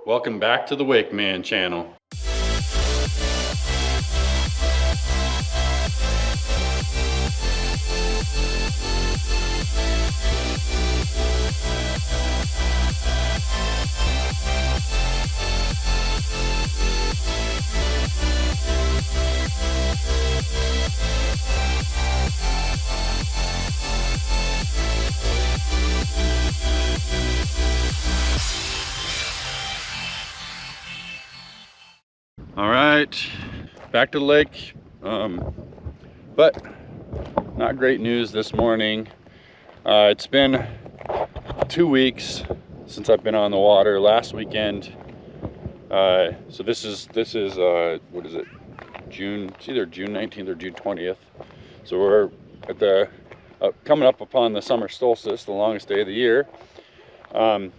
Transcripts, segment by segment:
Welcome back to the Wake Man channel. All right, back to the lake, but not great news this morning. It's been 2 weeks since I've been on the water. Last weekend, so this is what is it, June? It's either June 19th or June 20th. So we're at the coming up upon the summer solstice, the longest day of the year. But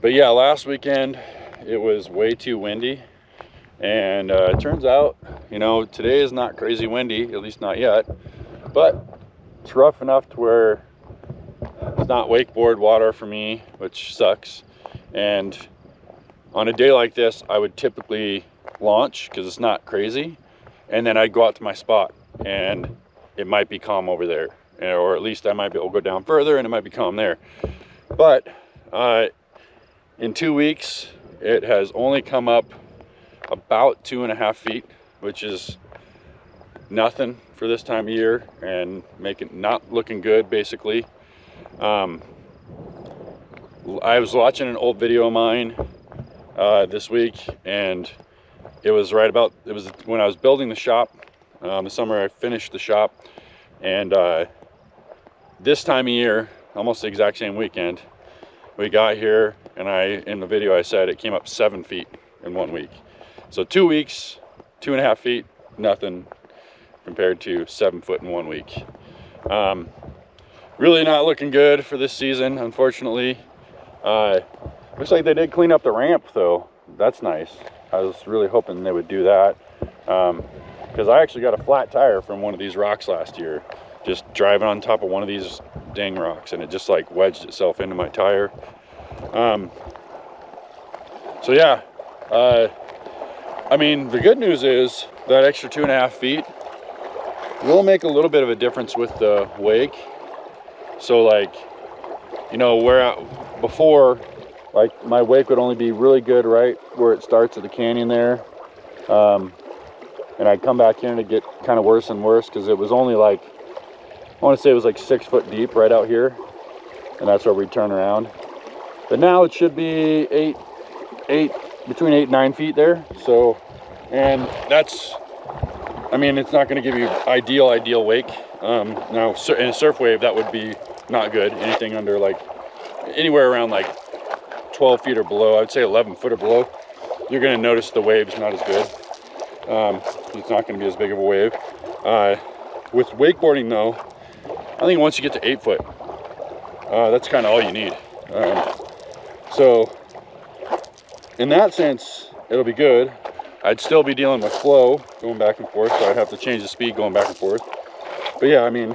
yeah, last weekend it was way too windy, and it turns out, you know, today is not crazy windy, at least not yet, but it's rough enough to where it's not wakeboard water for me, which sucks. And on a day like this, I would typically launch because it's not crazy, and then I'd go out to my spot and it might be calm over there, or at least I might be able to go down further and it might be calm there. But in 2 weeks, it has only come up about 2.5 feet, which is nothing for this time of year and not looking good, basically. I was watching an old video of mine this week, and it was when I was building the shop. The summer I finished the shop, and this time of year, almost the exact same weekend, we got here, and in the video I said it came up 7 feet in 1 week. So 2 weeks, 2.5 feet, nothing compared to 7 foot in 1 week. Really not looking good for this season, unfortunately. Looks like they did clean up the ramp though. That's nice. I was really hoping they would do that, because I actually got a flat tire from one of these rocks last year, just driving on top of one of these dang rocks, and it just like wedged itself into my tire. So yeah, I mean, the good news is that extra 2.5 feet will make a little bit of a difference with the wake. So like, you know, before, like, my wake would only be really good right where it starts at the canyon there, and I'd come back in and it'd get kind of worse and worse because it was only like, I want to say it was like 6 foot deep right out here, and that's where we'd turn around. But now it should be between 8 and 9 feet there. So, and that's, I mean, it's not going to give you ideal wake. Now in a surf wave, that would be not good. Anything under like, anywhere around like 12 feet or below, I'd say 11 foot or below, you're going to notice the wave's not as good. It's not going to be as big of a wave. With wakeboarding though, I think once you get to 8 foot, that's kind of all you need. So in that sense, it'll be good. I'd still be dealing with flow going back and forth, so I'd have to change the speed going back and forth. But yeah, I mean,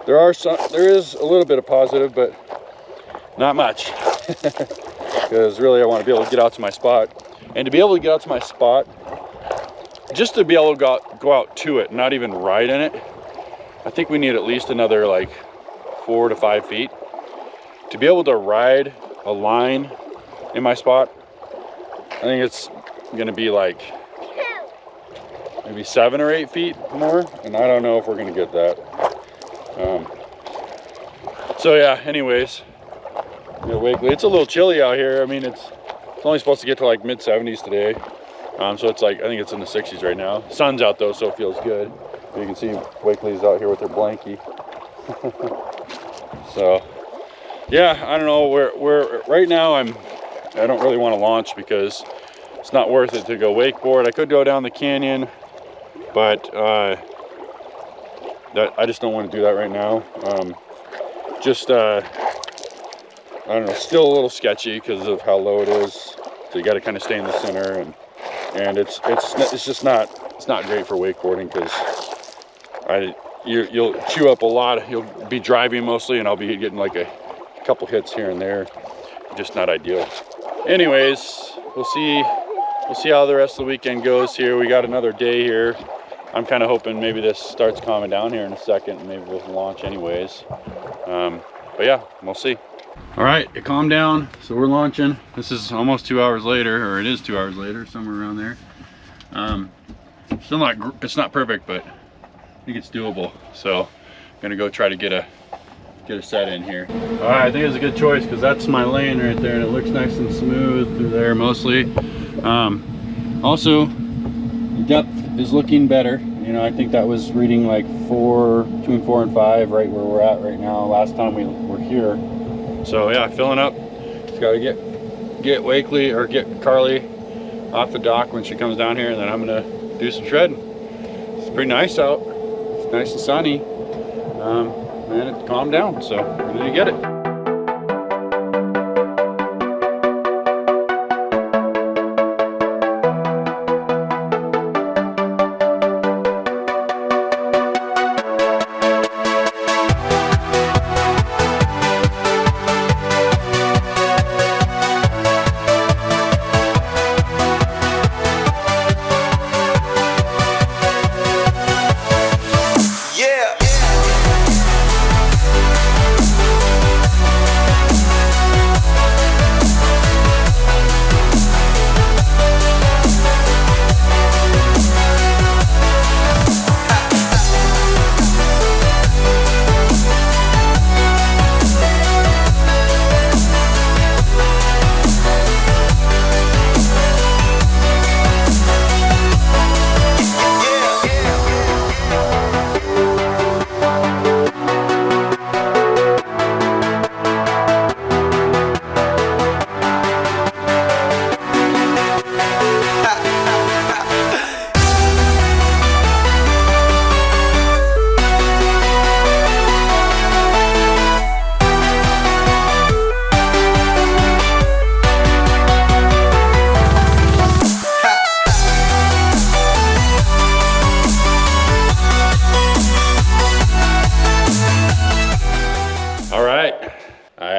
there is a little bit of positive, but not much. Because really I want to be able to get out to my spot. And to be able to get out to my spot, just to be able to go out to it, not even ride in it, I think we need at least another like 4 to 5 feet. To be able to ride a line in my spot, I think it's going to be like maybe 7 or 8 feet more, and I don't know if we're going to get that. So yeah, anyways, Wakely, it's a little chilly out here. I mean, it's only supposed to get to like mid 70s today, so it's like, I think it's in the 60s right now. Sun's out though, so it feels good. You can see Wakely's out here with her blankie. So yeah, I don't know, we're right now I don't really want to launch because it's not worth it to go wakeboard. I could go down the canyon, but I just don't want to do that right now. I don't know, still a little sketchy because of how low it is. So you got to kind of stay in the center, and it's just not great for wakeboarding because you'll chew up a lot. You'll be driving mostly, and I'll be getting like a couple hits here and there. just not ideal. Anyways, we'll see how the rest of the weekend goes here. We got another day here. I'm kind of hoping maybe this starts calming down here in a second and maybe we'll launch anyways. But yeah, we'll see. All right, it calmed down, so we're launching. This is almost 2 hours later, or it is 2 hours later, somewhere around there. Still not, it's not perfect, but I think it's doable. So I'm gonna go try to get a set in here. All right, I think it's a good choice because that's my lane right there, and it looks nice and smooth through there mostly. Also, depth is looking better. You know, I think that was reading like between 4 and 5, right where we're at right now. Last time we were here. So yeah, filling up. Just gotta get Wakely or get Carly off the dock when she comes down here, and then I'm gonna do some shredding. It's pretty nice out. It's nice and sunny. And it calmed down, so we're gonna get it.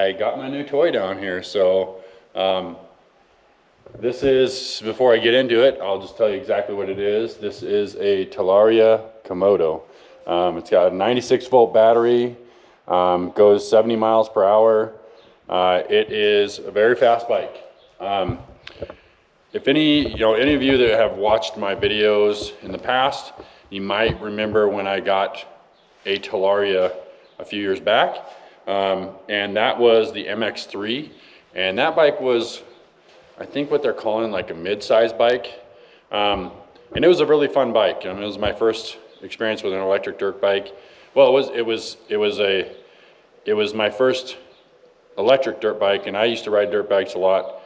I got my new toy down here. So this is, before I get into it, I'll just tell you exactly what it is. This is a Talaria Komodo. It's got a 96 volt battery, goes 70 miles per hour. It is a very fast bike. If any of you that have watched my videos in the past, you might remember when I got a Talaria a few years back. And that was the MX3, and that bike was, I think, what they're calling like a mid-size bike, and it was a really fun bike. I mean, it was my first experience with an electric dirt bike. Well, it was my first electric dirt bike, and I used to ride dirt bikes a lot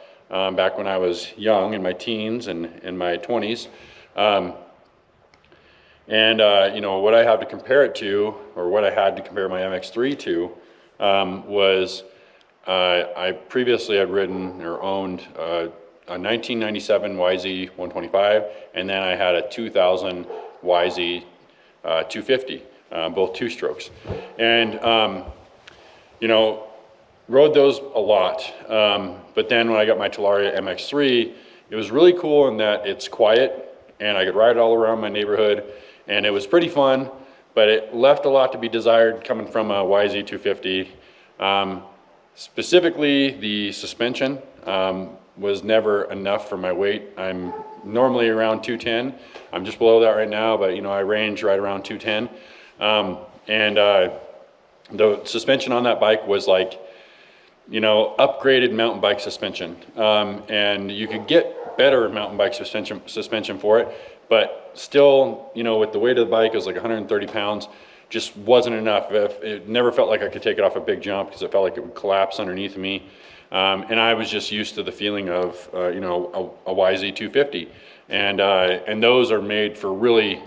back when I was young, in my teens and in my 20s. You know, what I have to compare it to, or what I had to compare my MX3 to, was I previously had ridden or owned a 1997 YZ 125, and then I had a 2000 YZ 250, both two strokes. And, you know, rode those a lot. But then when I got my Talaria MX3, it was really cool in that it's quiet and I could ride it all around my neighborhood, and it was pretty fun. But it left a lot to be desired coming from a YZ 250. Specifically, the suspension was never enough for my weight. I'm normally around 210. I'm just below that right now, but you know, I range right around 210. The suspension on that bike was like, you know, upgraded mountain bike suspension. And you could get better mountain bike suspension for it, but still, you know, with the weight of the bike, it was like 130 pounds, just wasn't enough. It never felt like I could take it off a big jump because it felt like it would collapse underneath me. And I was just used to the feeling of, you know, a YZ 250. And those are made for really,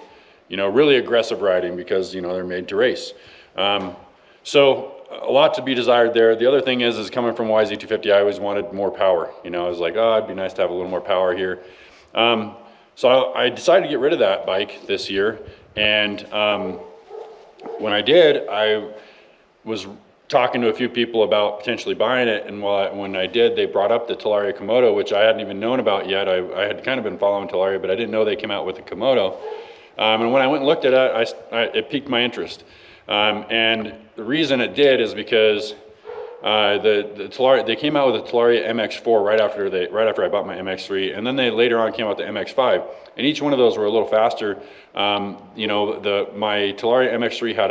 you know, really aggressive riding because, you know, they're made to race. So a lot to be desired there. The other thing is coming from YZ 250, I always wanted more power. You know, I was like, oh, it'd be nice to have a little more power here. So I decided to get rid of that bike this year, and when I did, I was talking to a few people about potentially buying it, and when I did, they brought up the Talaria Komodo, which I hadn't even known about yet. I had kind of been following Talaria, but I didn't know they came out with a Komodo. And when I went and looked at it, it piqued my interest. And the reason it did is because the Talaria, they came out with a Talaria MX4 right after I bought my MX3, and then they later on came out the MX5, and each one of those were a little faster. You know, my Talaria MX3 had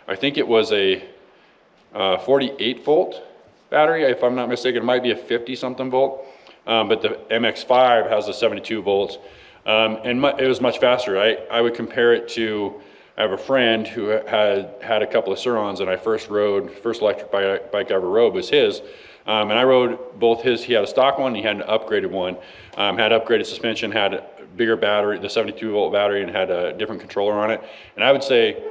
I think it was a 48 volt battery, if I'm not mistaken. It might be a 50 something volt, but the MX5 has a 72 volts, and it was much faster. I would compare it to, I have a friend who had a couple of Surons, and first electric bike I ever rode was his. And I rode both his. He had a stock one, he had an upgraded one, had upgraded suspension, had a bigger battery, the 72 volt battery, and had a different controller on it. And I would say,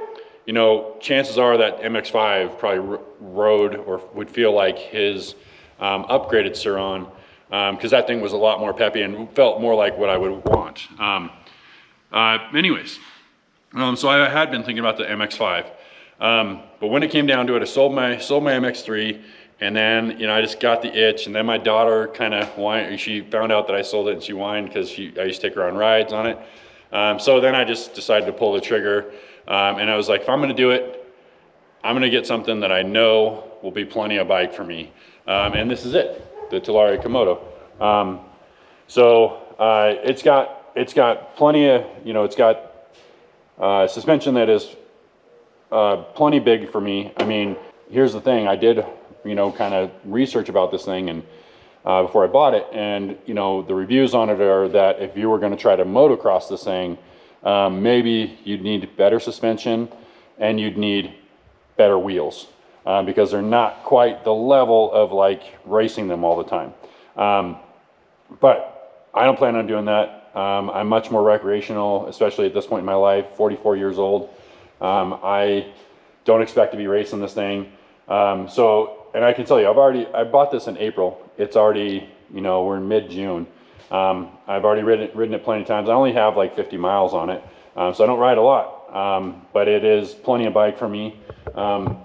you know, chances are that MX5 probably rode or would feel like his upgraded Suron, because that thing was a lot more peppy and felt more like what I would want. Anyways. So I had been thinking about the MX5, but when it came down to it, I sold my MX3, and then, you know, I just got the itch, and then my daughter kind of whined. She found out that I sold it, and she whined because I used to take her on rides on it. So then I just decided to pull the trigger, and I was like, if I'm going to do it, I'm going to get something that I know will be plenty of bike for me, and this is it, the Talaria Komodo. It's got plenty of, you know, it's got suspension that is plenty big for me. I mean, here's the thing. I did, you know, kind of research about this thing and before I bought it, and, you know, the reviews on it are that if you were going to try to motocross this thing, maybe you'd need better suspension and you'd need better wheels, because they're not quite the level of like racing them all the time. But I don't plan on doing that. I'm much more recreational, especially at this point in my life, 44 years old. I don't expect to be racing this thing. And I can tell you, I bought this in April. It's already, you know, we're in mid-June. I've already ridden it plenty of times. I only have like 50 miles on it. So I don't ride a lot, but it is plenty of bike for me. I'm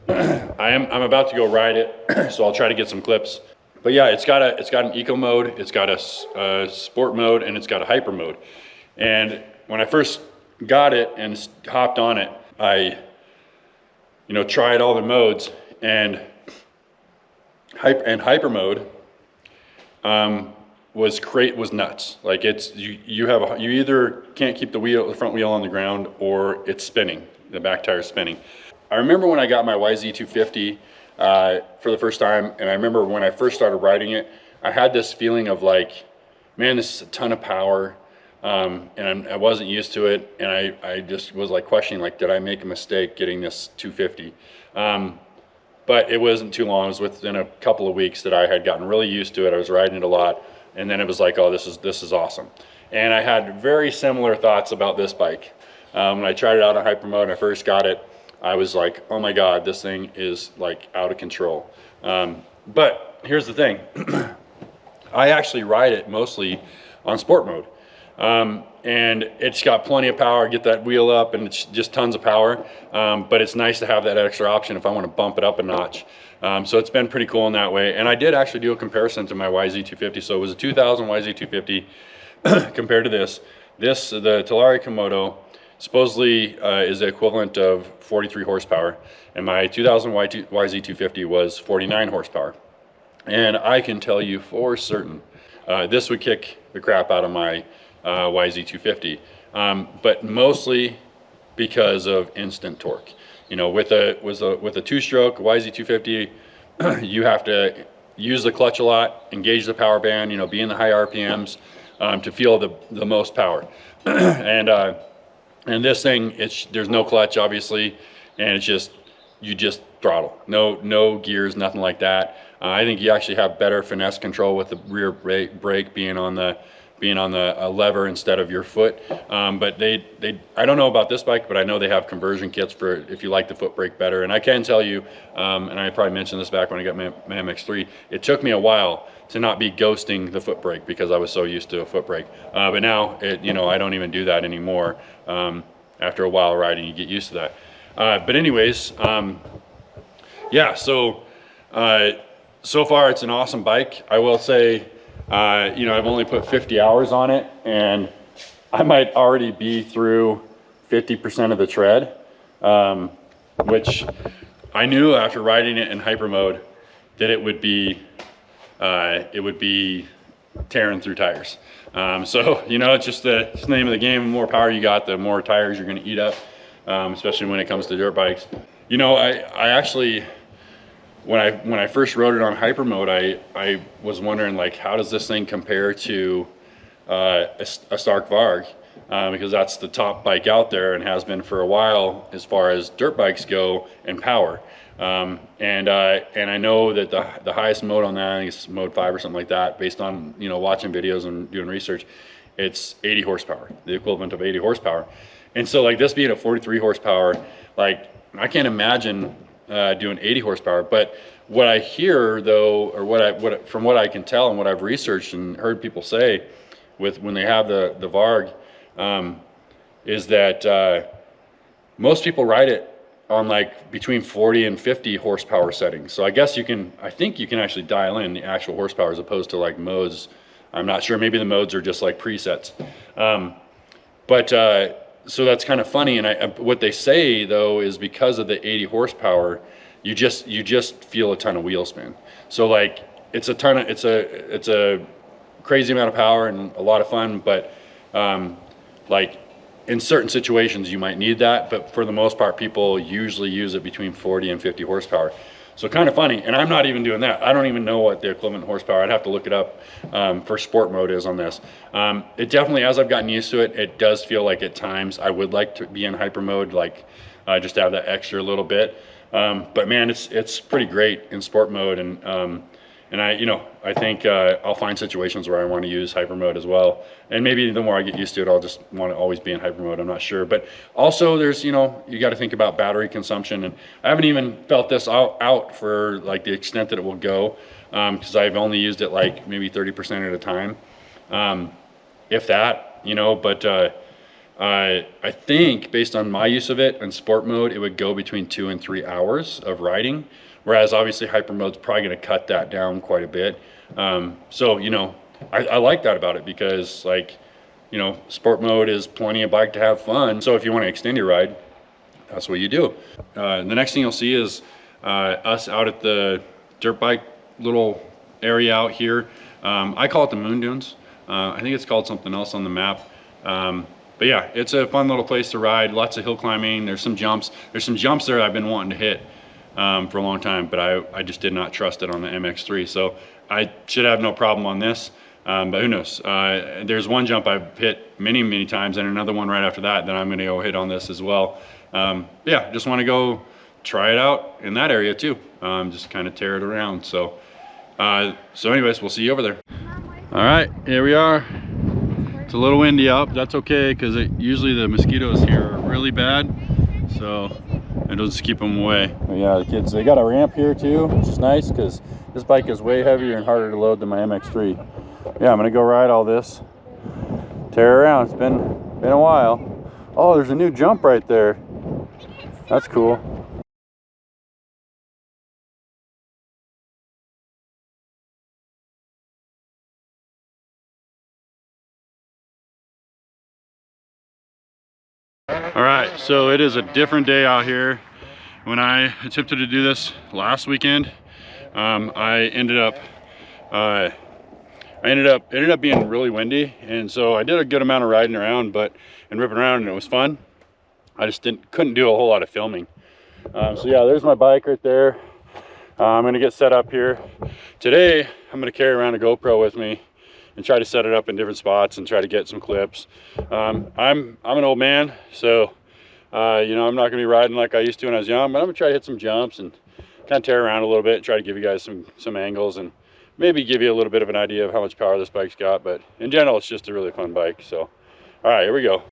about to go ride it, so I'll try to get some clips. But yeah, it's got an eco mode, it's got a sport mode, and it's got a hyper mode. And when I first got it and hopped on it, I, you know, tried all the modes, and hyper mode was nuts. Like, it's you either can't keep the front wheel on the ground, or it's spinning, the back tire is spinning. I remember when I got my YZ250 for the first time, and I remember when I first started riding it, I had this feeling of like, man, this is a ton of power, and I wasn't used to it, and I just was like questioning, like, did I make a mistake getting this 250? But it wasn't too long. It was within a couple of weeks that I had gotten really used to it. I was riding it a lot, and then it was like, oh, this is awesome. And I had very similar thoughts about this bike. When I tried it out on hyper mode and I first got it, I was like, oh my God, this thing is like out of control. But here's the thing. I actually ride it mostly on sport mode. And it's got plenty of power, get that wheel up, and it's just tons of power. But it's nice to have that extra option if I want to bump it up a notch. So it's been pretty cool in that way. And I did actually do a comparison to my YZ250. So it was a 2000 YZ250 compared to this. The Talaria Komodo supposedly is the equivalent of 43 horsepower, and my 2000 YZ250 was 49 horsepower. And I can tell you for certain, this would kick the crap out of my YZ250, but mostly because of instant torque. You know, with a two-stroke YZ250, you have to use the clutch a lot, engage the power band, you know, be in the high RPMs to feel the most power. And this thing, there's no clutch, obviously, and you just throttle. No gears, nothing like that. I think you actually have better finesse control with the rear brake being on the lever instead of your foot. But I don't know about this bike, but I know they have conversion kits for if you like the foot brake better. And I can tell you, and I probably mentioned this back when I got my MX3, it took me a while to not be ghosting the foot brake because I was so used to a foot brake. But now, you know, I don't even do that anymore. After a while riding, you get used to that. But anyways, Yeah, so so far it's an awesome bike. I will say, you know, I've only put 50 hours on it, and I might already be through 50% of the tread, which I knew after riding it in hyper mode that it would be tearing through tires. So, you know, it's just the name of the game. The more power you got, the more tires you're going to eat up, especially when it comes to dirt bikes. You know, I actually, when I first rode it on hyper mode, I was wondering, like, how does this thing compare to a Stark Varg? Because that's the top bike out there and has been for a while as far as dirt bikes go and power. And I know that the highest mode on that, I think it's mode 5 or something like that, based on, you know, watching videos and doing research, it's 80 horsepower, the equivalent of 80 horsepower. And so, like, this being at 43 horsepower, like, I can't imagine doing 80 horsepower. But what I hear, though, or from what I can tell and what I've researched and heard people say with when they have the Varg, is that most people ride it on like between 40 and 50 horsepower settings. So I guess I think you can actually dial in the actual horsepower as opposed to like modes. I'm not sure, maybe the modes are just like presets. So that's kind of funny. And what they say though is because of the 80 horsepower, you just feel a ton of wheel spin. So like it's a crazy amount of power and a lot of fun, but like in certain situations you might need that, but for the most part people usually use it between 40 and 50 horsepower. So kind of funny, and I'm not even doing that. I don't even know what the equivalent horsepower, I'd have to look it up, for sport mode is on this. It definitely, as I've gotten used to it, it does feel like at times I would like to be in hyper mode, like just to have that extra little bit. But man, it's pretty great in sport mode, and I think I'll find situations where I want to use hyper mode as well. And maybe the more I get used to it, I'll just want to always be in hyper mode. I'm not sure. But also there's, you got to think about battery consumption. And I haven't even felt this out for like the extent that it will go, because I've only used it like maybe 30% at a time, if that, but I think based on my use of it in sport mode, it would go between 2 and 3 hours of riding. Whereas obviously hyper mode's probably going to cut that down quite a bit. So, I like that about it because, like, sport mode is plenty of bike to have fun. So if you want to extend your ride, that's what you do. The next thing you'll see is us out at the dirt bike little area out here. I call it the Moon Dunes. I think it's called something else on the map. But yeah, it's a fun little place to ride. Lots of hill climbing. There's some jumps. There's some jumps there I've been wanting to hit for a long time, but I just did not trust it on the MX3. So I should have no problem on this, but who knows? There's one jump I've hit many times and another one right after that I'm gonna go hit on this as well. Yeah, just wanna go try it out in that area too. Just kind of tear it around. So anyways, we'll see you over there. All right, here we are. It's a little windy out, but that's okay because usually the mosquitoes here are really bad. So it'll just keep them away. But yeah, the kids, they got a ramp here too, which is nice because this bike is way heavier and harder to load than my MX3. Yeah, I'm gonna go ride all this, tear around. It's been a while. Oh, there's a new jump right there. That's cool. All right, so it is a different day out here. When I attempted to do this last weekend, I ended up being really windy, and so I did a good amount of riding around and ripping around, and it was fun. I just couldn't do a whole lot of filming. So yeah, there's my bike right there. I'm gonna get set up here. Today, I'm gonna carry around a GoPro with me and try to set it up in different spots and try to get some clips. I'm an old man, so I'm not gonna be riding like I used to when I was young, but I'm gonna try to hit some jumps and kind of tear around a little bit and try to give you guys some angles and maybe give you a little bit of an idea of how much power this bike's got. But in general, it's just a really fun bike. So, all right, here we go.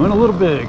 Went a little big.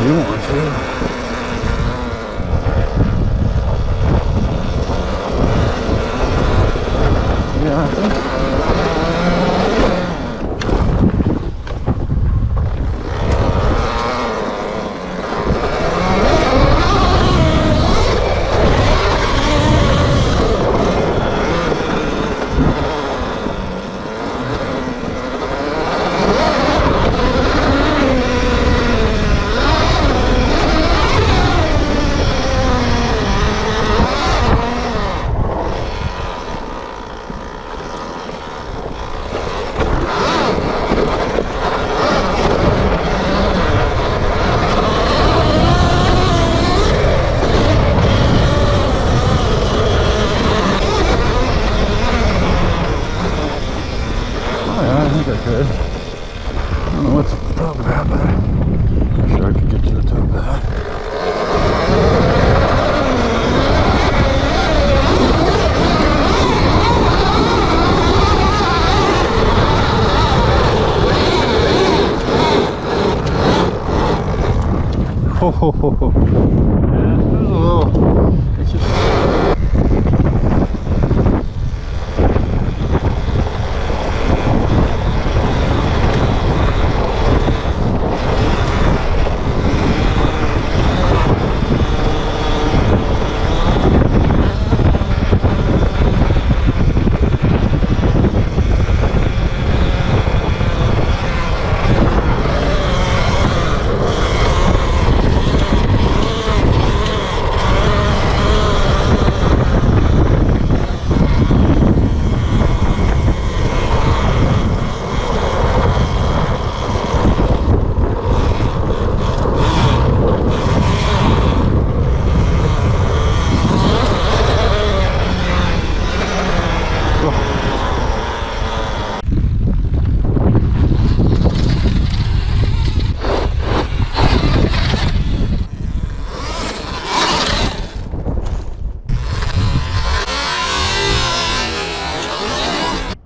You want to? Yeah, I think so. I think I could. I don't know what's at the top of that, but I'm sure I could get to the top of that. Ho ho ho ho. Yeah, there's a little. It's just.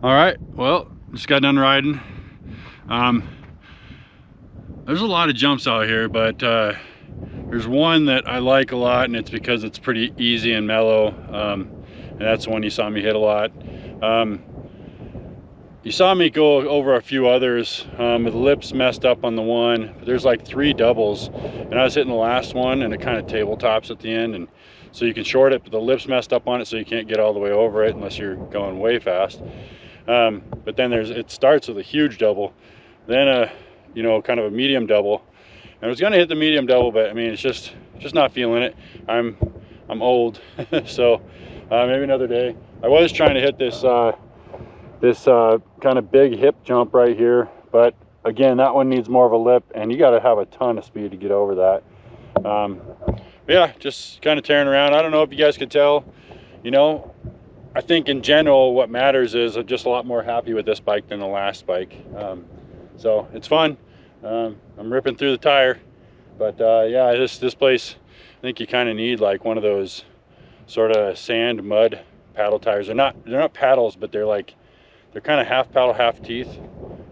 All right, well, just got done riding. There's a lot of jumps out here, but there's one that I like a lot, and it's because it's pretty easy and mellow, and that's the one you saw me hit a lot. You saw me go over a few others with the lips messed up on the one. There's like 3 doubles, and I was hitting the last one, and it kind of tabletops at the end, and so you can short it, but the lips messed up on it, so you can't get all the way over it unless you're going way fast. But then it starts with a huge double, then a kind of a medium double, and I was gonna hit the medium double, but I mean it's just not feeling it. I'm old, so maybe another day. I was trying to hit this kind of big hip jump right here, but again, that one needs more of a lip, and you got to have a ton of speed to get over that. Yeah, just kind of tearing around. I don't know if you guys could tell, I think in general what matters is I'm just a lot more happy with this bike than the last bike. So it's fun. I'm ripping through the tire, but yeah, this place, I think you kind of need like one of those sort of sand mud paddle tires. They're not paddles, but they're kind of half paddle, half teeth,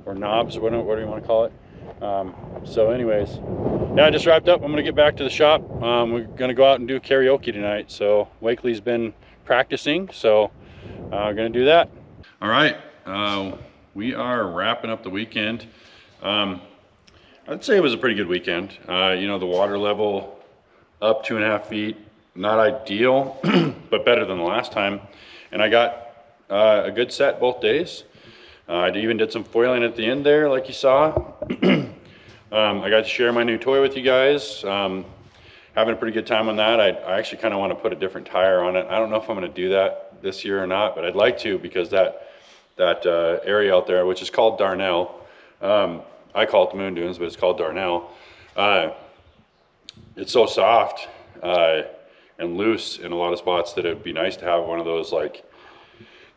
or knobs, what do you want to call it? So anyways, yeah, I just wrapped up. I'm gonna get back to the shop. We're gonna go out and do karaoke tonight. So Wakely's been practicing, so we're gonna do that. All right, we are wrapping up the weekend. I'd say it was a pretty good weekend. You know, the water level up 2.5 feet, not ideal, but better than the last time. And I got a good set both days. I even did some foiling at the end there, like you saw. I got to share my new toy with you guys. Having a pretty good time on that. I actually kind of want to put a different tire on it. I don't know if I'm going to do that this year or not, but I'd like to, because that area out there, which is called Darnell, I call it the Moon Dunes, but it's called Darnell. It's so soft and loose in a lot of spots that it'd be nice to have one of those, like,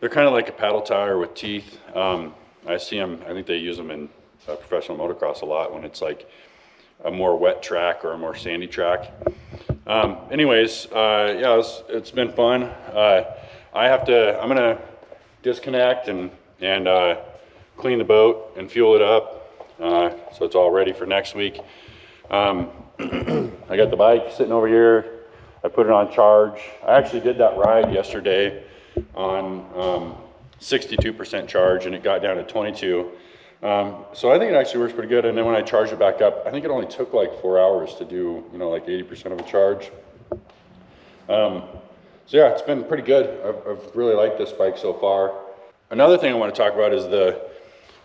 they're kind of like a paddle tire with teeth. I see them, I think they use them in professional motocross a lot when it's like a more wet track or a more sandy track. Anyways, yeah, it's been fun. I'm gonna disconnect and clean the boat and fuel it up, so it's all ready for next week. I got the bike sitting over here. I put it on charge. I actually did that ride yesterday on 62% charge, and it got down to 22. So I think it actually works pretty good. And then when I charged it back up, I think it only took like 4 hours to do, you know, like 80% of a charge. So yeah, it's been pretty good. I've really liked this bike so far. Another thing I want to talk about is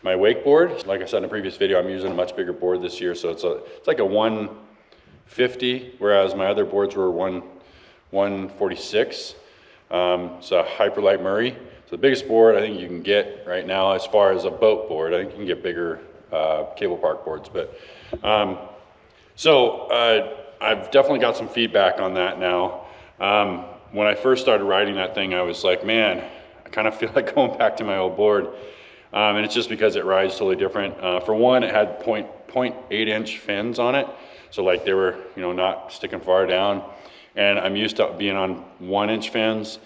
my wakeboard. Like I said in a previous video, I'm using a much bigger board this year, so it's like a 150, whereas my other boards were 146. It's a Hyperlight Murray. It's the biggest board I think you can get right now as far as a boat board. I think you can get bigger cable park boards, but so I've definitely got some feedback on that now. When I first started riding that thing, I was like, man, I kind of feel like going back to my old board. And it's just because it rides totally different. For one, it had 0.8 inch fins on it. So like they were, you know, not sticking far down. And I'm used to being on 1 inch fins,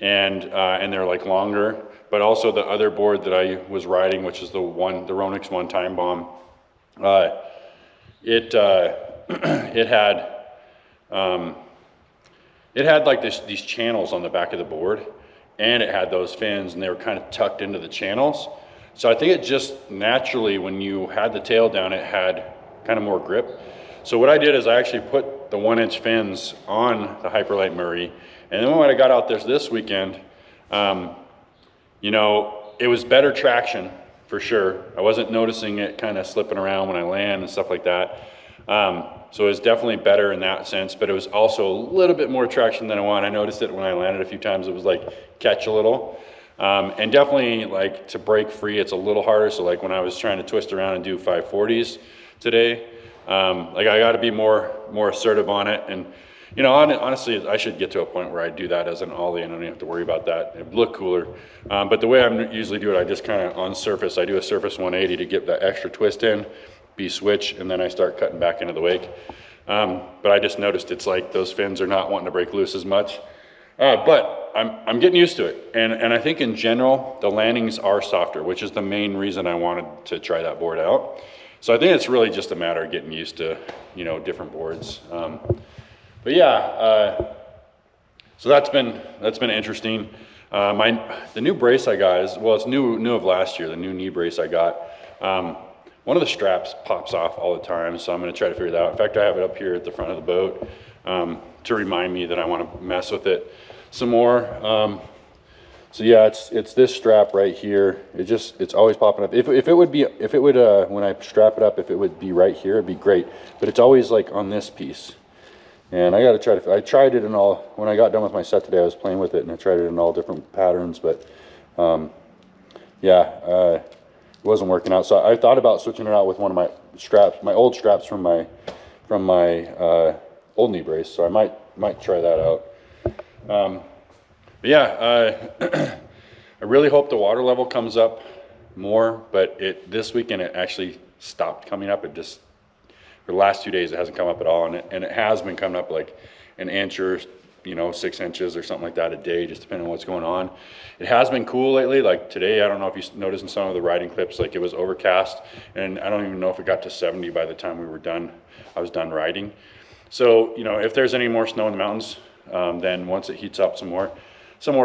and they're like longer. But also the other board that I was riding, which is the Ronix One Time Bomb, it had like these channels on the back of the board, and it had those fins, and they were kind of tucked into the channels. So I think it just naturally, when you had the tail down, it had kind of more grip. So what I did is I actually put the 1 inch fins on the Hyperlight Murray, and then when I got out this weekend, you know, it was better traction for sure. I wasn't noticing it kind of slipping around when I land and stuff like that. So it was definitely better in that sense, but it was also a little bit more traction than I want. I noticed it when I landed a few times. It was like catch a little, and definitely like to break free, it's a little harder. So like when I was trying to twist around and do 540s today, like I got to be more assertive on it. And you know, honestly, I should get to a point where I do that as an ollie and I don't have to worry about that. It would look cooler. But the way I usually do it, I just kind of on surface, I do a surface 180 to get that extra twist in, switch, and then I start cutting back into the wake. But I just noticed it's like those fins are not wanting to break loose as much. But I'm getting used to it. And I think in general, the landings are softer, which is the main reason I wanted to try that board out. So I think it's really just a matter of getting used to, you know, different boards. But yeah, so that's been interesting. The new brace I got it's new of last year, the new knee brace I got. One of the straps pops off all the time, so I'm gonna try to figure that out. In fact, I have it up here at the front of the boat to remind me that I wanna mess with it some more. So yeah, it's this strap right here. It's always popping up. If it would when I strap it up, if it would be right here, it'd be great. But it's always like on this piece. And I tried it in all, when I got done with my set today, I was playing with it and I tried it in all different patterns, but yeah, it wasn't working out. So I thought about switching it out with one of my straps, my old straps from my old knee brace. So I might try that out. But yeah, I really hope the water level comes up more, but this weekend it actually stopped coming up. It just, for the last 2 days, it hasn't come up at all, and it has been coming up like an inch or you know, 6 inches or something like that a day, just depending on what's going on. It has been cool lately. Like today, I don't know if you noticed in some of the riding clips, like it was overcast, and I don't even know if it got to 70 by the time we were done. I was done riding. So, you know, if there's any more snow in the mountains, then once it heats up some more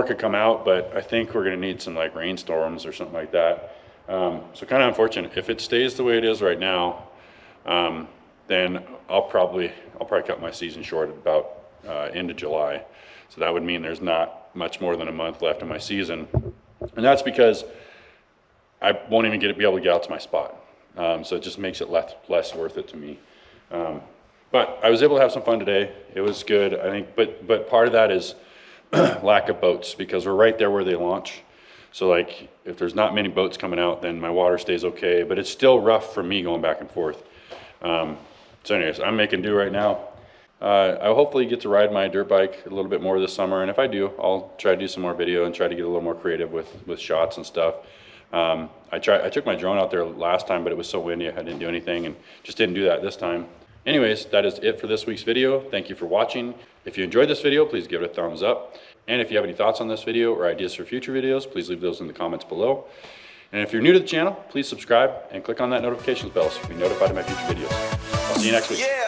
could come out, but I think we're gonna need some like rainstorms or something like that. So kind of unfortunate. If it stays the way it is right now, then I'll probably cut my season short at about end of July. So that would mean there's not much more than a month left in my season. And that's because I won't even be able to get out to my spot. So it just makes it less worth it to me. But I was able to have some fun today. It was good, I think, but part of that is lack of boats, because we're right there where they launch. So like if there's not many boats coming out, then my water stays okay, but it's still rough for me going back and forth. So anyways, I'm making do right now. I'll hopefully get to ride my dirt bike a little bit more this summer, and if I do, I'll try to do some more video and try to get a little more creative with shots and stuff. I took my drone out there last time, but it was so windy I didn't do anything, and just didn't do that this time. Anyways, that is it for this week's video. Thank you for watching. If you enjoyed this video, please give it a thumbs up. And if you have any thoughts on this video or ideas for future videos, please leave those in the comments below. And if you're new to the channel, please subscribe and click on that notifications bell so you can be notified of my future videos. I'll see you next week. Yeah.